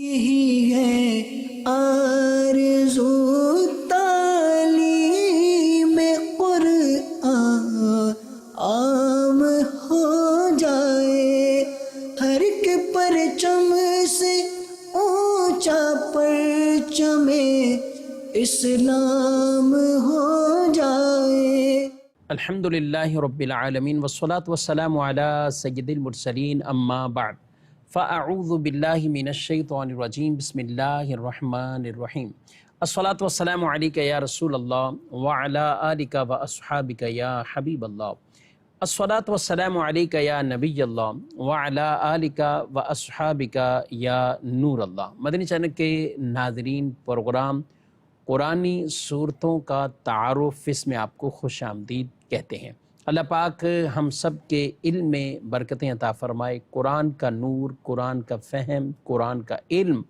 یہی ہے آرزو تعلیم قرآن عام ہو جائے، ہر ایک پرچم سے اونچا پرچم اسلام ہو جائے۔ الحمدللہ رب العالمین والصلاة والسلام علی سید المرسلین، اما بعد فاعوذ باللہ من الشیطان الرجیم، بسم اللہ الرحمن الرحیم۔ الصلاة والسلام علیک یا رسول اللہ وعلی آلک واصحابک یا حبیب اللہ۔ الصلاة والسلام علیک یا نبی اللہ وعلی آلک واصحابک یا نور اللہ۔ مدنی چینل کے ناظرین، پروگرام قرآنی صورتوں کا تعارف، اس میں آپ کو خوش آمدید کہتے ہیں۔ اللہ پاک ہم سب کے علم میں برکتیں عطا فرمائے، قرآن کا نور، قرآن کا فہم، قرآن کا علم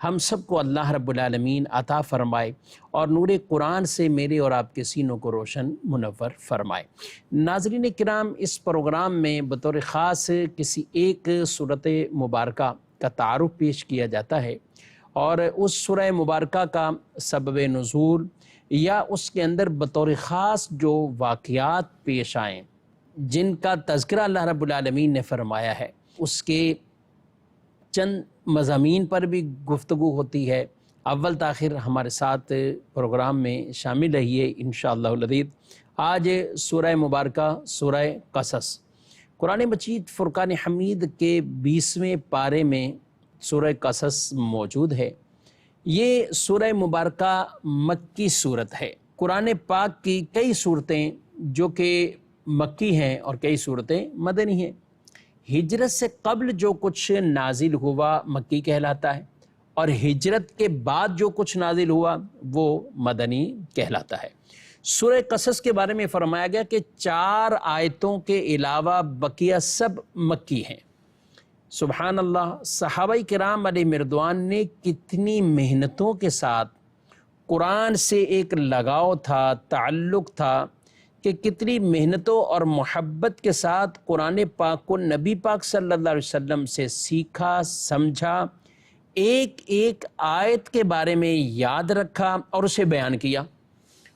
ہم سب کو اللہ رب العالمین عطا فرمائے، اور نور قرآن سے میرے اور آپ کے سینوں کو روشن منور فرمائے۔ ناظرین کرام، اس پروگرام میں بطور خاص کسی ایک صورت مبارکہ کا تعارف پیش کیا جاتا ہے، اور اس سورہ مبارکہ کا سبب نزول یا اس کے اندر بطور خاص جو واقعات پیش آئیں جن کا تذکرہ اللہ رب العالمین نے فرمایا ہے، اس کے چند مضامین پر بھی گفتگو ہوتی ہے۔ اول تاخیر ہمارے ساتھ پروگرام میں شامل رہیے انشاءاللہ العزیز۔ آج سورہ مبارکہ سورہ قصص، قرآن مجید فرقان حمید کے 20ویں پارے میں سورہ قصص موجود ہے۔ یہ سورہ مبارکہ مکی صورت ہے۔ قرآن پاک کی کئی صورتیں جو کہ مکی ہیں اور کئی صورتیں مدنی ہیں۔ ہجرت سے قبل جو کچھ نازل ہوا مکی کہلاتا ہے، اور ہجرت کے بعد جو کچھ نازل ہوا وہ مدنی کہلاتا ہے۔ سورہ قصص کے بارے میں فرمایا گیا کہ 4 آیتوں کے علاوہ بقیہ سب مکی ہیں۔ سبحان اللہ، صحابہ کرام علیہ مردوان نے کتنی محنتوں کے ساتھ قرآن سے ایک لگاؤ تھا، تعلق تھا، کہ کتنی محنتوں اور محبت کے ساتھ قرآن پاک کو نبی پاک صلی اللہ علیہ وسلم سے سیکھا، سمجھا، ایک ایک آیت کے بارے میں یاد رکھا اور اسے بیان کیا،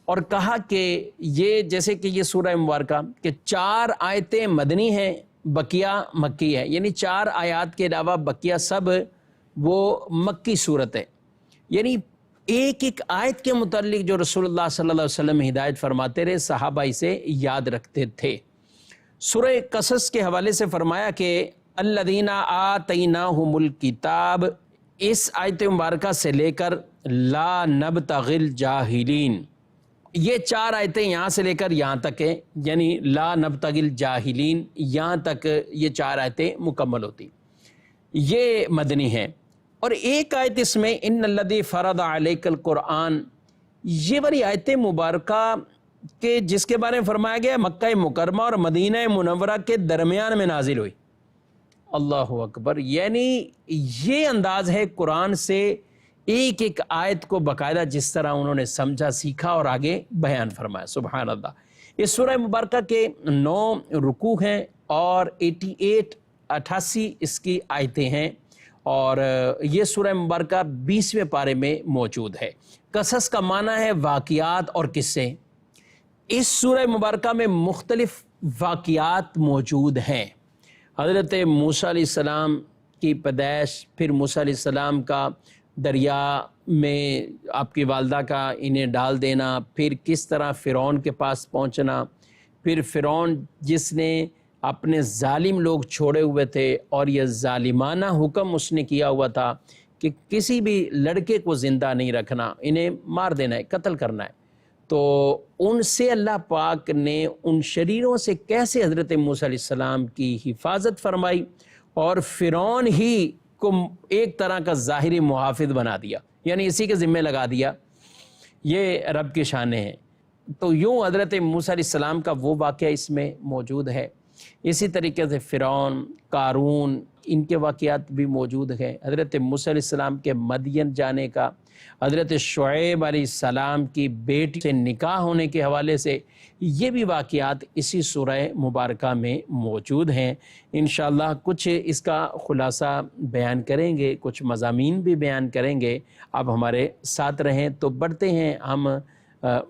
اور کہا کہ یہ جیسے کہ یہ سورہ مبارکہ کہ 4 آیتیں مدنی ہیں، بقیہ مکی ہے، یعنی 4 آیات کے علاوہ بقیہ سب وہ مکی صورت ہے۔ یعنی ایک ایک آیت کے متعلق جو رسول اللہ صلی اللہ علیہ وسلم ہدایت فرماتے رہے، صحابہ اسے یاد رکھتے تھے۔ سورہ قصص کے حوالے سے فرمایا کہ الذین آتیناہم الکتاب، اس آیت مبارکہ سے لے کر لا نبتغی الجاہلین، یہ 4 آیتیں یہاں سے لے کر یہاں تک ہیں، یعنی لا نبتغی الجاہلین، یہاں تک یہ 4 آیتیں مکمل ہوتی، یہ مدنی ہیں۔ اور ایک آیت اس میں ان الذی فرض علیک القرآن، یہ والی آیت مبارکہ کہ جس کے بارے میں فرمایا گیا مکہ مکرمہ اور مدینہ منورہ کے درمیان میں نازل ہوئی۔ اللہ اکبر، یعنی یہ انداز ہے قرآن سے ایک ایک آیت کو باقاعدہ جس طرح انہوں نے سمجھا، سیکھا اور آگے بیان فرمایا۔ سبحان اللہ۔ اس سورہ مبارکہ کے 9 رکوع ہیں اور 88 اس کی آیتیں ہیں، اور یہ سورہ مبارکہ 20ویں پارے میں موجود ہے۔ قصص کا معنی ہے واقعات اور قصے۔ اس سورہ مبارکہ میں مختلف واقعات موجود ہیں۔ حضرت موسیٰ علیہ السلام کی پیدائش، پھر موسیٰ علیہ السلام کا دریا میں آپ کی والدہ کا انہیں ڈال دینا، پھر کس طرح فرعون کے پاس پہنچنا، پھر فرعون جس نے اپنے ظالم لوگ چھوڑے ہوئے تھے اور یہ ظالمانہ حکم اس نے کیا ہوا تھا کہ کسی بھی لڑکے کو زندہ نہیں رکھنا، انہیں مار دینا ہے، قتل کرنا ہے، تو ان سے اللہ پاک نے ان شریروں سے کیسے حضرت موسیٰ علیہ السلام کی حفاظت فرمائی، اور فرعون ہی کو ایک طرح کا ظاہری محافظ بنا دیا، یعنی اسی کے ذمہ لگا دیا، یہ رب کی شانیں ہیں۔ تو یوں حضرت موسیٰ علیہ السلام کا وہ واقعہ اس میں موجود ہے۔ اسی طریقے سے فرعون، قارون، ان کے واقعات بھی موجود ہیں۔ حضرت موسیٰ علیہ السلام کے مدین جانے کا، حضرت شعیب علیہ السلام کی بیٹی سے نکاح ہونے کے حوالے سے یہ بھی واقعات اسی سورہ مبارکہ میں موجود ہیں۔ انشاءاللہ کچھ اس کا خلاصہ بیان کریں گے، کچھ مضامین بھی بیان کریں گے۔ اب ہمارے ساتھ رہیں تو بڑھتے ہیں ہم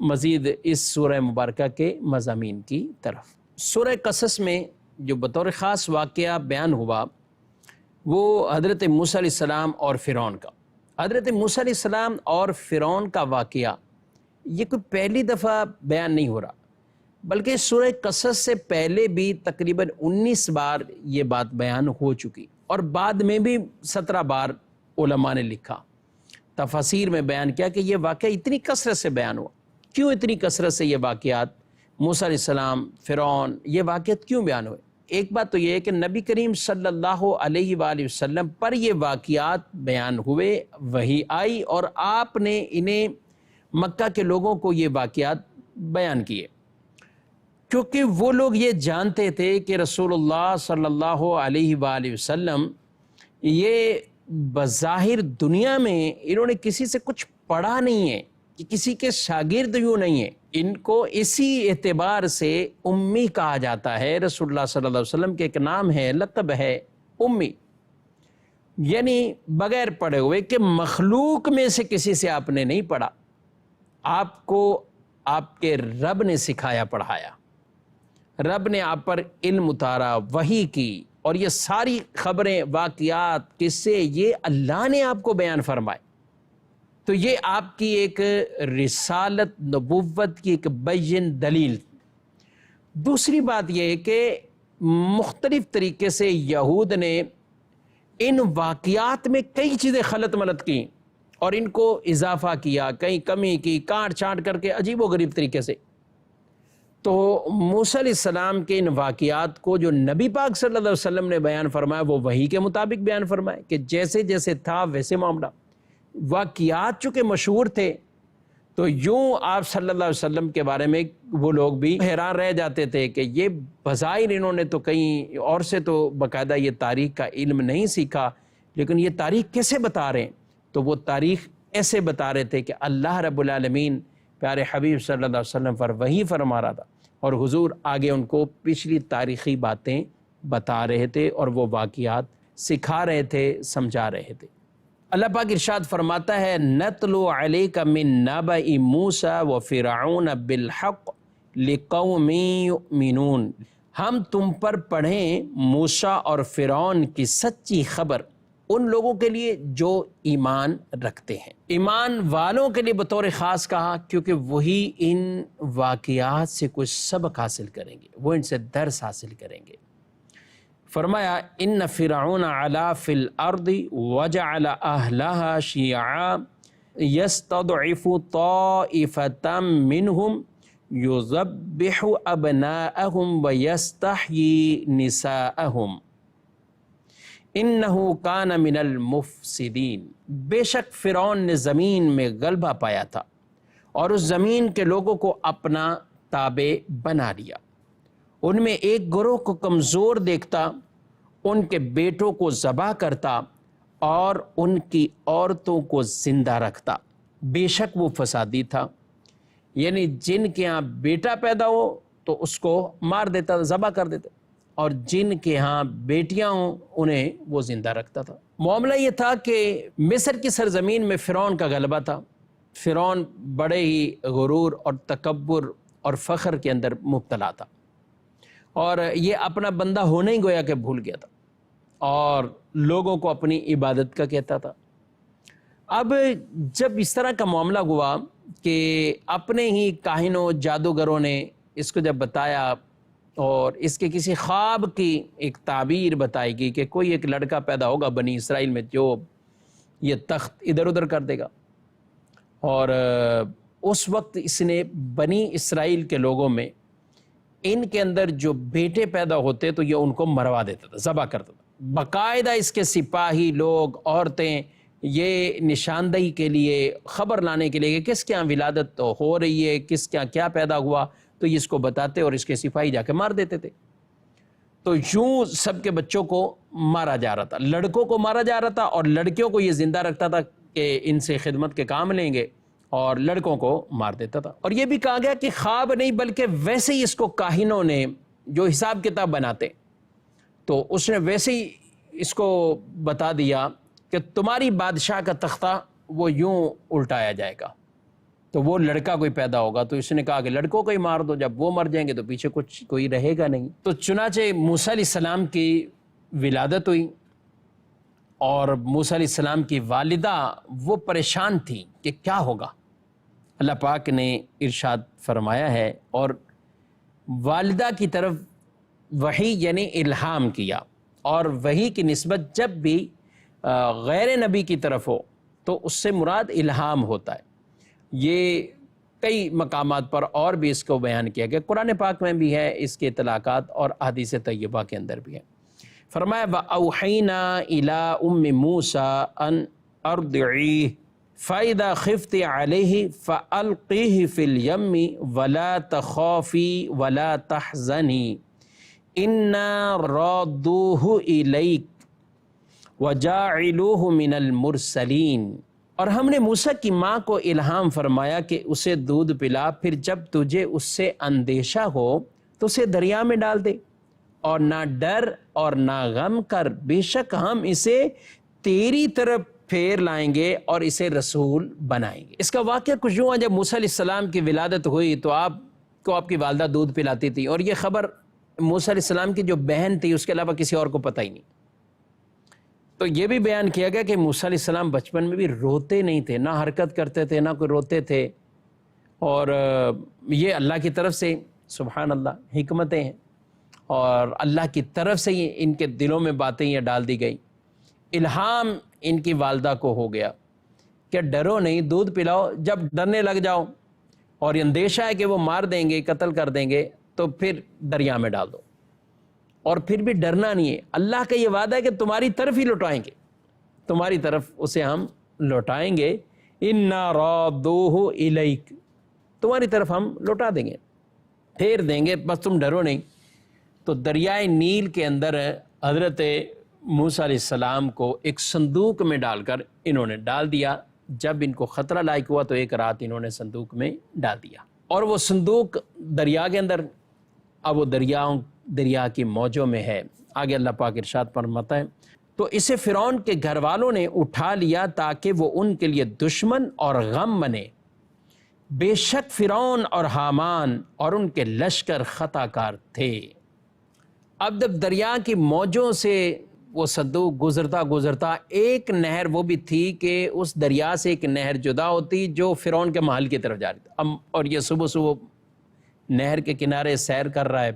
مزید اس سورہ مبارکہ کے مضامین کی طرف۔ سورہ قصص میں جو بطور خاص واقعہ بیان ہوا وہ حضرت موسیٰ علیہ السلام اور فرعون کا۔ حضرت موسیٰ علیہ السلام اور فرعون کا واقعہ یہ کوئی پہلی دفعہ بیان نہیں ہو رہا، بلکہ سورہ قصص سے پہلے بھی تقریباً 19 بار یہ بات بیان ہو چکی، اور بعد میں بھی 17 بار علماء نے لکھا، تفاسیر میں بیان کیا کہ یہ واقعہ اتنی کثرت سے بیان ہوا۔ کیوں اتنی کثرت سے یہ واقعات، موسیٰ علیہ السلام، فرعون، یہ واقعات کیوں بیان ہوئے؟ ایک بات تو یہ ہے کہ نبی کریم صلی اللہ علیہ وآلہ وسلم پر یہ واقعات بیان ہوئے، وحی آئی، اور آپ نے انہیں مکہ کے لوگوں کو یہ واقعات بیان کیے، کیونکہ وہ لوگ یہ جانتے تھے کہ رسول اللہ صلی اللہ علیہ وآلہ وسلم یہ بظاہر دنیا میں انہوں نے کسی سے کچھ پڑھا نہیں ہے، کہ کسی کے شاگرد یوں نہیں ہیں، ان کو اسی اعتبار سے امی کہا جاتا ہے۔ رسول اللہ صلی اللہ علیہ وسلم کے ایک نام ہے، لقب ہے امی، یعنی بغیر پڑھے ہوئے، کہ مخلوق میں سے کسی سے آپ نے نہیں پڑھا، آپ کو آپ کے رب نے سکھایا پڑھایا، رب نے آپ پر علم اتارا، وحی کی، اور یہ ساری خبریں، واقعات، قصے یہ اللہ نے آپ کو بیان فرمائے۔ تو یہ آپ کی ایک رسالت، نبوت کی ایک بین دلیل۔ دوسری بات یہ ہے کہ مختلف طریقے سے یہود نے ان واقعات میں کئی چیزیں خلط ملط کی اور ان کو اضافہ کیا، کہیں کمی کی، کاٹ چاٹ کر کے عجیب و غریب طریقے سے۔ تو موسیٰ علیہ السلام کے ان واقعات کو جو نبی پاک صلی اللہ علیہ وسلم نے بیان فرمایا وہ وحی کے مطابق بیان فرمائے، کہ جیسے جیسے تھا ویسے معاملہ۔ واقعات چونکہ مشہور تھے تو یوں آپ صلی اللہ علیہ وسلم کے بارے میں وہ لوگ بھی حیران رہ جاتے تھے کہ یہ بظاہر انہوں نے تو کہیں اور سے تو باقاعدہ یہ تاریخ کا علم نہیں سیکھا، لیکن یہ تاریخ کیسے بتا رہے ہیں؟ تو وہ تاریخ ایسے بتا رہے تھے کہ اللہ رب العالمین پیارے حبیب صلی اللہ علیہ وسلم پر وحی فرما رہا تھا، اور حضور آگے ان کو پچھلی تاریخی باتیں بتا رہے تھے اور وہ واقعات سکھا رہے تھے، سمجھا رہے تھے۔ اللہ پاک ارشاد فرماتا ہے نَتْلُو عَلَيْكَ مِن نَبَإِ مُوسَى وَفِرْعَوْنَ بِالْحَقِّ لِقَوْمٍ يُؤْمِنُونَ، ہم تم پر پڑھیں موسیٰ اور فرعون کی سچی خبر ان لوگوں کے لیے جو ایمان رکھتے ہیں۔ ایمان والوں کے لیے بطور خاص کہا کیونکہ وہی ان واقعات سے کچھ سبق حاصل کریں گے، وہ ان سے درس حاصل کریں گے۔ فرمایا ان فرعون علا فی الارض وجعل اہلها شیعا یستضعف طائفة منهم یذبح ابناءهم ویستحیی نساءهم انہ کان من المفسدین، بے شک فرعون نے زمین میں غلبہ پایا تھا اور اس زمین کے لوگوں کو اپنا تابع بنا لیا۔ ان میں ایک گروہ کو کمزور دیکھتا، ان کے بیٹوں کو ذبح کرتا اور ان کی عورتوں کو زندہ رکھتا۔ بے شک وہ فسادی تھا، یعنی جن کے ہاں بیٹا پیدا ہو تو اس کو مار دیتا، ذبح کر دیتا، اور جن کے ہاں بیٹیاں ہوں انہیں وہ زندہ رکھتا تھا۔ معاملہ یہ تھا کہ مصر کی سرزمین میں فرعون کا غلبہ تھا۔ فرعون بڑے ہی غرور اور تکبر اور فخر کے اندر مبتلا تھا، اور یہ اپنا بندہ ہونا ہی گویا کہ بھول گیا تھا اور لوگوں کو اپنی عبادت کا کہتا تھا۔ اب جب اس طرح کا معاملہ ہوا کہ اپنے ہی کاہنوں جادوگروں نے اس کو جب بتایا اور اس کے کسی خواب کی ایک تعبیر بتائی گئی کہ کوئی ایک لڑکا پیدا ہوگا بنی اسرائیل میں جو یہ تخت ادھر ادھر کر دے گا، اور اس وقت اس نے بنی اسرائیل کے لوگوں میں ان کے اندر جو بیٹے پیدا ہوتے تو یہ ان کو مروا دیتا تھا، ذبح کرتا تھا۔ باقاعدہ اس کے سپاہی لوگ، عورتیں یہ نشاندہی کے لیے، خبر لانے کے لیے کہ کس کے یہاں ولادت ہو رہی ہے، کس کے یہاں کیا پیدا ہوا، تو یہ اس کو بتاتے اور اس کے سپاہی جا کے مار دیتے تھے۔ تو یوں سب کے بچوں کو مارا جا رہا تھا، لڑکوں کو مارا جا رہا تھا اور لڑکیوں کو یہ زندہ رکھتا تھا کہ ان سے خدمت کے کام لیں گے، اور لڑکوں کو مار دیتا تھا۔ اور یہ بھی کہا گیا کہ خواب نہیں بلکہ ویسے ہی اس کو کاہنوں نے جو حساب کتاب بناتے، تو اس نے ویسے ہی اس کو بتا دیا کہ تمہاری بادشاہ کا تختہ وہ یوں الٹایا جائے گا، تو وہ لڑکا کوئی پیدا ہوگا، تو اس نے کہا کہ لڑکوں کو ہی مار دو، جب وہ مر جائیں گے تو پیچھے کچھ کوئی رہے گا نہیں۔ تو چنانچہ موسیٰ علیہ السلام کی ولادت ہوئی، اور موسیٰ علیہ السلام کی والدہ وہ پریشان تھی کہ کیا ہوگا۔ اللہ پاک نے ارشاد فرمایا ہے، اور والدہ کی طرف وحی یعنی الہام کیا، اور وحی کی نسبت جب بھی غیر نبی کی طرف ہو تو اس سے مراد الہام ہوتا ہے۔ یہ کئی مقامات پر اور بھی اس کو بیان کیا گیا، قرآن پاک میں بھی ہے اس کے اطلاقات، اور احادیث طیبہ کے اندر بھی ہے۔ فرمایا وَأَوْحَيْنَا إِلَىٰ أُمِّ مُوسَىٰ أَنْ أَرْضِعِيهِ فَإِذَا خِفْتِ عَلَيْهِ فَأَلْقِيهِ فِي الْيَمِّ وَلَا تَخَافِي وَلَا تَحْزَنِي إِنَّا رَادُّوهُ إِلَيْكَ وَجَاعِلُوهُ مِنَ الْمُرْسَلِينَ۔ اور ہم نے موسیٰ کی ماں کو الہام فرمایا کہ اسے دودھ پلا، پھر جب تجھے اس سے اندیشہ ہو تو اسے دریا میں ڈال دے، اور نہ ڈر اور نہ غم کر، بے شک ہم اسے تیری طرف پھیر لائیں گے اور اسے رسول بنائیں گے۔ اس کا واقعہ کچھ یوں ہے، جب موسیٰ علیہ السلام کی ولادت ہوئی تو آپ کو آپ کی والدہ دودھ پلاتی تھی، اور یہ خبر موسیٰ علیہ السلام کی جو بہن تھی اس کے علاوہ کسی اور کو پتہ ہی نہیں۔ تو یہ بھی بیان کیا گیا کہ موسیٰ علیہ السلام بچپن میں بھی روتے نہیں تھے، نہ حرکت کرتے تھے نہ کوئی روتے تھے، اور یہ اللہ کی طرف سے سبحان اللہ حکمتیں ہیں، اور اللہ کی طرف سے ہی ان کے دلوں میں باتیں یہ ڈال دی گئی۔ الہام ان کی والدہ کو ہو گیا کہ ڈرو نہیں، دودھ پلاؤ، جب ڈرنے لگ جاؤ اور یہ اندیشہ ہے کہ وہ مار دیں گے، قتل کر دیں گے، تو پھر دریا میں ڈال دو، اور پھر بھی ڈرنا نہیں ہے۔ اللہ کا یہ وعدہ ہے کہ تمہاری طرف ہی لوٹائیں گے، تمہاری طرف اسے ہم لوٹائیں گے، اِنَّا رَادُّوهُ إِلَيْكَ، تمہاری طرف ہم لوٹا دیں گے، پھیر دیں گے، بس تم ڈرو نہیں۔ تو دریائے نیل کے اندر حضرت موسیٰ علیہ السلام کو ایک صندوق میں ڈال کر انہوں نے ڈال دیا۔ جب ان کو خطرہ لاحق ہوا تو ایک رات انہوں نے صندوق میں ڈال دیا، اور وہ صندوق دریا کے اندر، اب وہ دریا کی موجوں میں ہے۔ آگے اللہ پاک ارشاد فرماتا ہے، تو اسے فرعون کے گھر والوں نے اٹھا لیا تاکہ وہ ان کے لیے دشمن اور غم بنے، بے شک فرعون اور حامان اور ان کے لشکر خطا کار تھے۔ اب جب دریا کی موجوں سے وہ صندوق گزرتا ایک نہر وہ بھی تھی کہ اس دریا سے ایک نہر جدا ہوتی جو فرعون کے محل کی طرف جا رہی تھی، اور یہ صبح نہر کے کنارے سیر کر رہا ہے،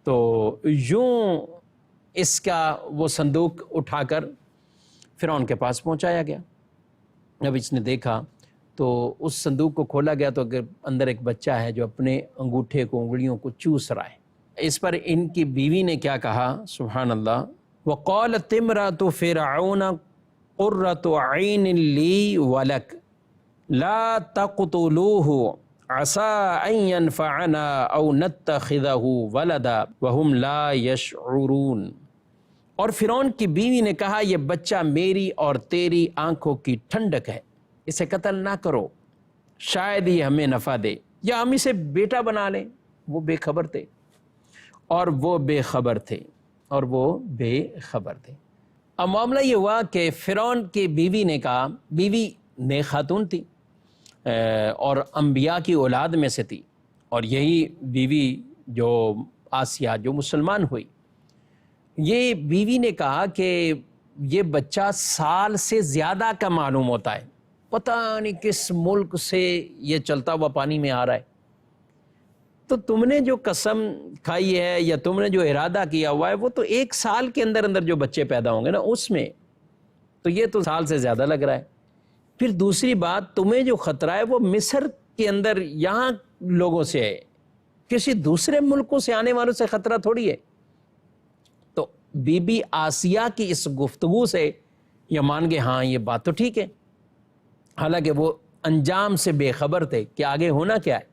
تو یوں اس کا وہ صندوق اٹھا کر فرعون کے پاس پہنچایا گیا۔ جب اس نے دیکھا تو اس صندوق کو کھولا گیا تو اندر ایک بچہ ہے جو اپنے انگوٹھے کو، انگلیوں کو چوس رہا ہے۔ اس پر ان کی بیوی نے کیا کہا، سبحان اللہ، وَقَالَتِ امْرَأُ فِرْعَوْنَ قُرَّةُ عَيْنٍ لِّي وَلَكَ لَا تَقْتُلُوهُ عَسَىٰ أَن يَنفَعَنَا أَوْ نَتَّخِذَهُ وَلَدًا وَهُمْ لَا يَشْعُرُونَ۔ اور فرعون کی بیوی نے کہا، یہ بچہ میری اور تیری آنکھوں کی ٹھنڈک ہے، اسے قتل نہ کرو، شاید یہ ہمیں نفع دے یا ہم اسے بیٹا بنا لیں۔ وہ بے خبر تھے، اور وہ بے خبر تھے، اور وہ بے خبر تھے۔ اب معاملہ یہ ہوا کہ فرعون کی بیوی نے کہا، بیوی نیک خاتون تھی اور انبیاء کی اولاد میں سے تھی، اور یہی بیوی جو آسیہ جو مسلمان ہوئی، یہ بیوی نے کہا کہ یہ بچہ سال سے زیادہ کا معلوم ہوتا ہے، پتہ نہیں کس ملک سے یہ چلتا ہوا پانی میں آ رہا ہے، تو تم نے جو قسم کھائی ہے یا تم نے جو ارادہ کیا ہوا ہے وہ تو ایک سال کے اندر اندر جو بچے پیدا ہوں گے نا اس میں، تو یہ تو سال سے زیادہ لگ رہا ہے۔ پھر دوسری بات، تمہیں جو خطرہ ہے وہ مصر کے اندر یہاں لوگوں سے ہے، کسی دوسرے ملکوں سے آنے والوں سے خطرہ تھوڑی ہے۔ تو بی بی آسیہ کی اس گفتگو سے یہ مان گئے، ہاں یہ بات تو ٹھیک ہے، حالانکہ وہ انجام سے بے خبر تھے کہ آگے ہونا کیا ہے۔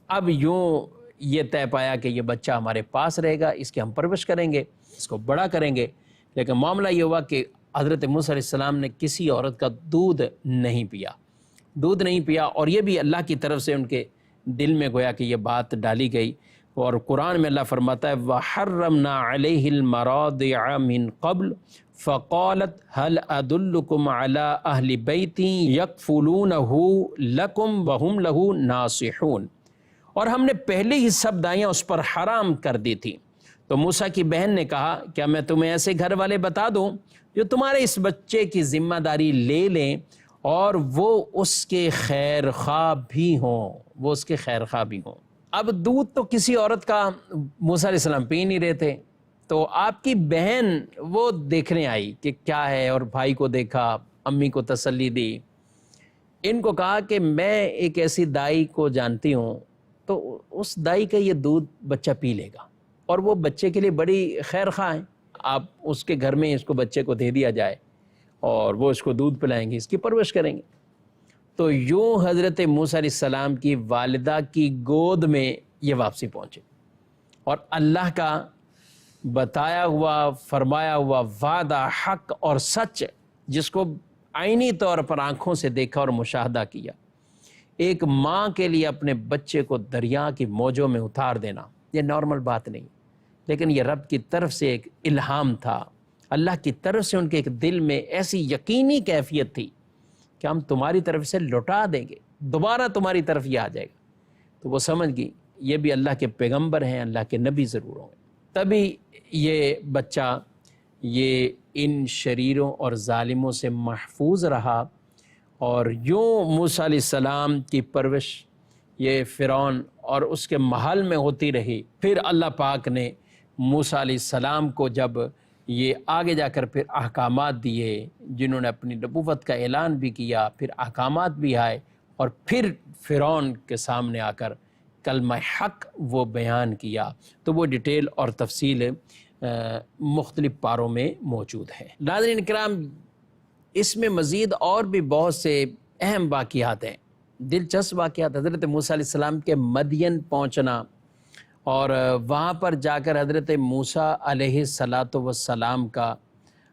اب یوں یہ طے پایا کہ یہ بچہ ہمارے پاس رہے گا، اس کی ہم پرورش کریں گے، اس کو بڑا کریں گے۔ لیکن معاملہ یہ ہوا کہ حضرت موسیٰ علیہ السلام نے کسی عورت کا دودھ نہیں پیا، اور یہ بھی اللہ کی طرف سے ان کے دل میں گویا کہ یہ بات ڈالی گئی۔ اور قرآن میں اللہ فرماتا ہے وَحَرَّمْنَا عَلَيْهِ الْمَرَاضِعَ مِن قَبْلُ فَقَالَتْ هَلْ أَدُلُّكُمْ عَلَىٰ أَهْلِ بَيْتٍ يَكْفُلُونَهُ لَكُمْ وَهُمْ لَهُ نَاصِحُونَ، اور ہم نے پہلے ہی سب دائیاں اس پر حرام کر دی تھی۔ تو موسیٰ کی بہن نے کہا کیا میں تمہیں ایسے گھر والے بتا دوں جو تمہارے اس بچے کی ذمہ داری لے لیں اور وہ اس کے خیر خواہ بھی ہوں، اب دودھ تو کسی عورت کا موسیٰ علیہ السلام پی نہیں رہے تھے، تو آپ کی بہن وہ دیکھنے آئی کہ کیا ہے، اور بھائی کو دیکھا، امی کو تسلی دی، ان کو کہا کہ میں ایک ایسی دائی کو جانتی ہوں، تو اس دائی کا یہ دودھ بچہ پی لے گا، اور وہ بچے کے لیے بڑی خیر خواہ ہیں، آپ اس کے گھر میں اس کو بچے کو دے دیا جائے اور وہ اس کو دودھ پلائیں گے، اس کی پرورش کریں گے۔ تو یوں حضرت موسیٰ علیہ السلام کی والدہ کی گود میں یہ واپسی پہنچے، اور اللہ کا بتایا ہوا فرمایا ہوا وعدہ حق اور سچ، جس کو عینی طور پر آنکھوں سے دیکھا اور مشاہدہ کیا، ایک ماں کے لیے اپنے بچے کو دریا کی موجوں میں اتار دینا یہ نارمل بات نہیں، لیکن یہ رب کی طرف سے ایک الہام تھا، اللہ کی طرف سے ان کے ایک دل میں ایسی یقینی کیفیت تھی کہ ہم تمہاری طرف سے لوٹا دیں گے، دوبارہ تمہاری طرف یہ آ جائے گا۔ تو وہ سمجھ گئی یہ بھی اللہ کے پیغمبر ہیں، اللہ کے نبی ضرور ہوں گے، تبھی یہ بچہ یہ ان شریروں اور ظالموں سے محفوظ رہا، اور یوں موسیٰ علیہ السلام کی پرورش یہ فرعون اور اس کے محل میں ہوتی رہی۔ پھر اللہ پاک نے موسیٰ علیہ السلام کو جب یہ آگے جا کر پھر احکامات دیے، جنہوں نے اپنی نبوت کا اعلان بھی کیا، پھر احکامات بھی آئے، اور پھر فرعون کے سامنے آ کر کلمہ حق وہ بیان کیا، تو وہ ڈیٹیل اور تفصیل مختلف پاروں میں موجود ہے۔ ناظرین کرام، اس میں مزید اور بھی بہت سے اہم واقعات ہیں، دلچسپ واقعات۔ حضرت موسیٰ علیہ السلام کے مدین پہنچنا، اور وہاں پر جا کر حضرت موسیٰ علیہ السلام کا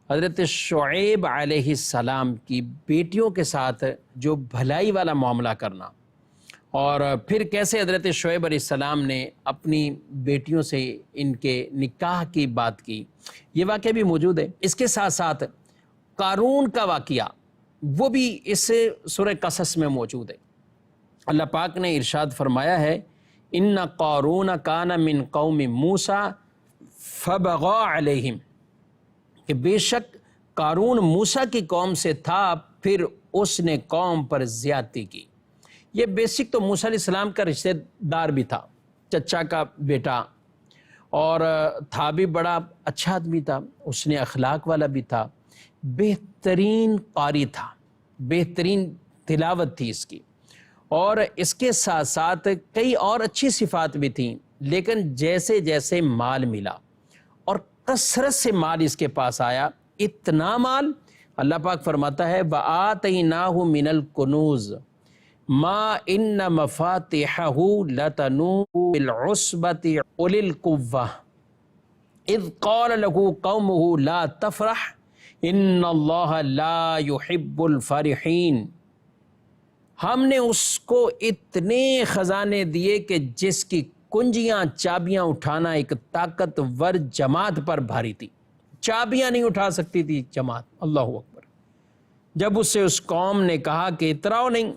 حضرت شعیب علیہ السلام کی بیٹیوں کے ساتھ جو بھلائی والا معاملہ کرنا، اور پھر کیسے حضرت شعیب علیہ السلام نے اپنی بیٹیوں سے ان کے نکاح کی بات کی، یہ واقعہ بھی موجود ہے۔ اس کے ساتھ ساتھ قارون کا واقعہ وہ بھی اس سورہ قصص میں موجود ہے۔ اللہ پاک نے ارشاد فرمایا ہے ان قارون کان من قوم موسیٰ فبغى علیہم، کہ بے شک قارون موسیٰ کی قوم سے تھا، پھر اس نے قوم پر زیادتی کی۔ یہ بیسک تو موسیٰ علیہ السلام کا رشتہ دار بھی تھا، چچا کا بیٹا، اور تھا بھی بڑا اچھا آدمی تھا، اس نے اخلاق والا بھی تھا، بہترین قاری تھا، بہترین تلاوت تھی اس کی، اور اس کے ساتھ ساتھ کئی اور اچھی صفات بھی تھیں، لیکن جیسے جیسے مال ملا اور کثرت سے مال اس کے پاس آیا، اتنا مال، اللہ پاک فرماتا ہے وَآتَيْنَاهُ مِنَ الْكُنُوزِ مَا إِنَّ مَفَاتِحَهُ لَتَنُوءُ بِالْعُصْبَةِ أُولِي الْقُوَّةِ إِذْ قَالَ لَهُ قَوْمُهُ لَا تَفْرَحْ إِنَّ اللَّهَ لَا يُحِبُّ الْفَرِحِينَ۔ ہم نے اس کو اتنے خزانے دیے کہ جس کی کنجیاں چابیاں اٹھانا ایک طاقتور جماعت پر بھاری تھی، چابیاں نہیں اٹھا سکتی تھی جماعت۔ اللہ اکبر۔ جب اس سے اس قوم نے کہا کہ اتراؤ نہیں،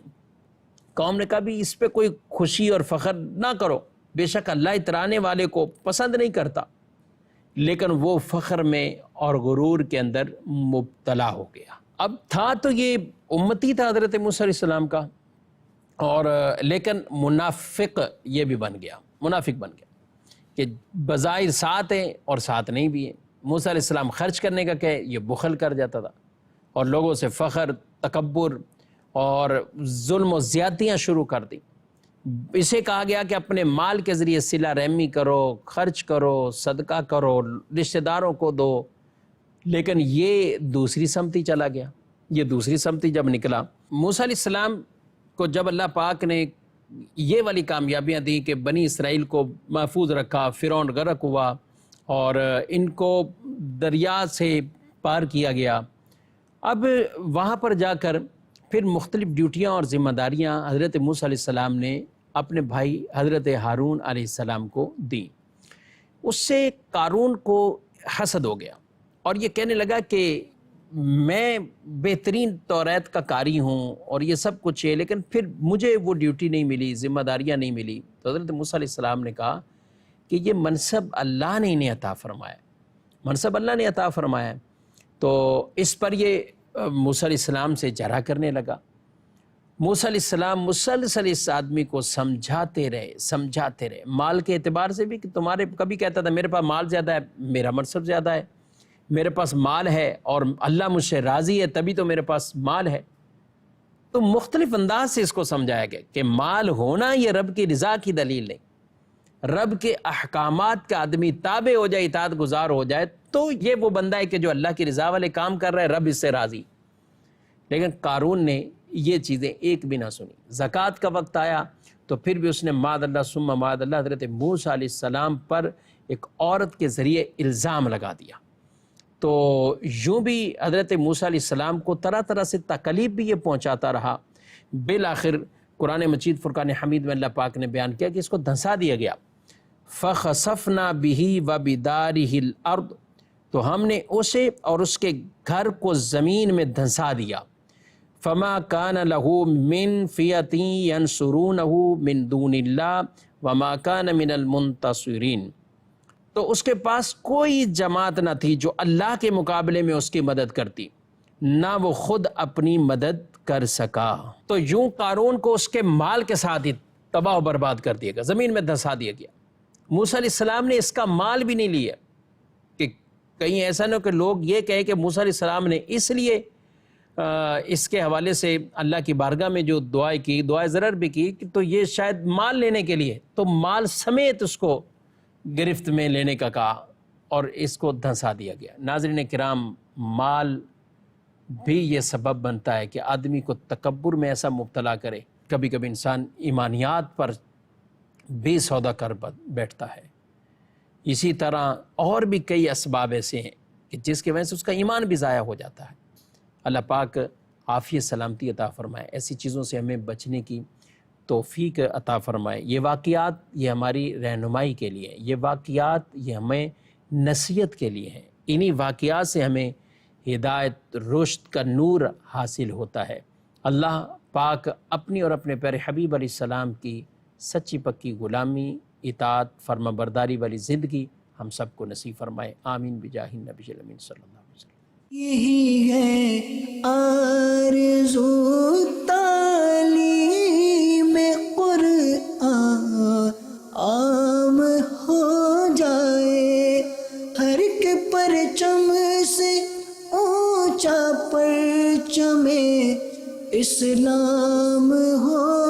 قوم نے کہا بھی اس پہ کوئی خوشی اور فخر نہ کرو، بے شک اللہ اترانے والے کو پسند نہیں کرتا، لیکن وہ فخر میں اور غرور کے اندر مبتلا ہو گیا۔ اب تھا تو یہ امتی تھا حضرت موسیٰ علیہ السلام کا، اور لیکن منافق یہ بھی بن گیا، منافق بن گیا کہ بظاہر ساتھ ہیں اور ساتھ نہیں بھی ہیں۔ موسیٰ علیہ السلام خرچ کرنے کا کہ یہ بخل کر جاتا تھا، اور لوگوں سے فخر، تکبر اور ظلم و زیادتیاں شروع کر دی۔ اسے کہا گیا کہ اپنے مال کے ذریعے صلہ رحمی کرو، خرچ کرو، صدقہ کرو، رشتہ داروں کو دو، لیکن یہ دوسری سمتی چلا گیا۔ یہ دوسری سمتی جب نکلا، موسیٰ علیہ السلام کو جب اللہ پاک نے یہ والی کامیابیاں دیں کہ بنی اسرائیل کو محفوظ رکھا، فرعون غرق ہوا اور ان کو دریا سے پار کیا گیا۔ اب وہاں پر جا کر پھر مختلف ڈیوٹیاں اور ذمہ داریاں حضرت موسیٰ علیہ السلام نے اپنے بھائی حضرت ہارون علیہ السلام کو دیں۔ اس سے قارون کو حسد ہو گیا اور یہ کہنے لگا کہ میں بہترین توریت کا قاری ہوں اور یہ سب کچھ ہے، لیکن پھر مجھے وہ ڈیوٹی نہیں ملی، ذمہ داریاں نہیں ملی۔ تو حضرت موسیٰ علیہ السلام نے کہا کہ یہ منصب اللہ نے انہیں عطا فرمایا، منصب اللہ نے عطا فرمایا۔ تو اس پر یہ موسیٰ علیہ السلام سے جھگڑا کرنے لگا۔ موسیٰ علیہ السلام مسلسل اس آدمی کو سمجھاتے رہے مال کے اعتبار سے بھی، کہ تمہارے کبھی کہتا تھا میرے پاس مال زیادہ ہے، میرا منصب زیادہ ہے، میرے پاس مال ہے اور اللہ مجھ سے راضی ہے تبھی تو میرے پاس مال ہے۔ تو مختلف انداز سے اس کو سمجھایا گیا کہ مال ہونا یہ رب کی رضا کی دلیل نہیں، رب کے احکامات کا آدمی تابع ہو جائے، اطاعت گزار ہو جائے تو یہ وہ بندہ ہے کہ جو اللہ کی رضا والے کام کر رہا ہے، رب اس سے راضی۔ لیکن قارون نے یہ چیزیں ایک بھی نہ سنی۔ زکوٰۃ کا وقت آیا تو پھر بھی اس نے معاذ اللہ ثم معاذ اللہ حضرت موسیٰ علیہ السلام پر ایک عورت کے ذریعے الزام لگا دیا۔ تو یوں بھی حضرت موسیٰ علیہ السلام کو طرح طرح سے تکلیف بھی یہ پہنچاتا رہا۔ بالآخر قرآن مجید فرقان حمید میں اللہ پاک نے بیان کیا کہ اس کو دھنسا دیا گیا۔ فَخَسَفْنَا بِهِ وَبِدَارِهِ الْأَرْضِ، تو ہم نے اسے اور اس کے گھر کو زمین میں دھنسا دیا۔ فَمَا كَانَ لَهُ مِن فِيَةٍ يَنْصُرُونَهُ مِن دُونِ اللَّهِ وَمَا كَانَ مِنَ الْمُنتَصِرِينَ، تو اس کے پاس کوئی جماعت نہ تھی جو اللہ کے مقابلے میں اس کی مدد کرتی، نہ وہ خود اپنی مدد کر سکا۔ تو یوں قارون کو اس کے مال کے ساتھ ہی تباہ و برباد کر دیا گیا، زمین میں دھنسا دیا گیا۔ موسیٰ علیہ السلام نے اس کا مال بھی نہیں لیا، کہ کہیں ایسا نہ ہو کہ لوگ یہ کہیں کہ موسیٰ علیہ السلام نے اس لیے اس کے حوالے سے اللہ کی بارگاہ میں جو دعائیں کی، دعائیں ضرر بھی کی، تو یہ شاید مال لینے کے لیے، تو مال سمیت اس کو گرفت میں لینے کا کہا اور اس کو دھنسا دیا گیا۔ ناظرین کرام، مال بھی یہ سبب بنتا ہے کہ آدمی کو تکبر میں ایسا مبتلا کرے، کبھی کبھی انسان ایمانیات پر بھی سودا کر بیٹھتا ہے۔ اسی طرح اور بھی کئی اسباب ایسے ہیں کہ جس کی وجہ سے اس کا ایمان بھی ضائع ہو جاتا ہے۔ اللہ پاک عافیت سلامتی عطا فرمائے، ایسی چیزوں سے ہمیں بچنے کی توفیق عطا فرمائے۔ یہ واقعات یہ ہماری رہنمائی کے لیے، یہ واقعات یہ ہمیں نصیحت کے لیے ہیں۔ انہی واقعات سے ہمیں ہدایت، رشد کا نور حاصل ہوتا ہے۔ اللہ پاک اپنی اور اپنے پیارے حبیب علیہ السلام کی سچی پکی غلامی، اطاعت، فرما برداری والی زندگی ہم سب کو نصیب فرمائے۔ آمین بجاہ النبی الامین صلی اللہ علیہ وسلم۔ یہی ہے آرزو تعلیم قرآن عام ہو جائے، ہر ایک پرچم سے اونچا پرچم اسلام ہو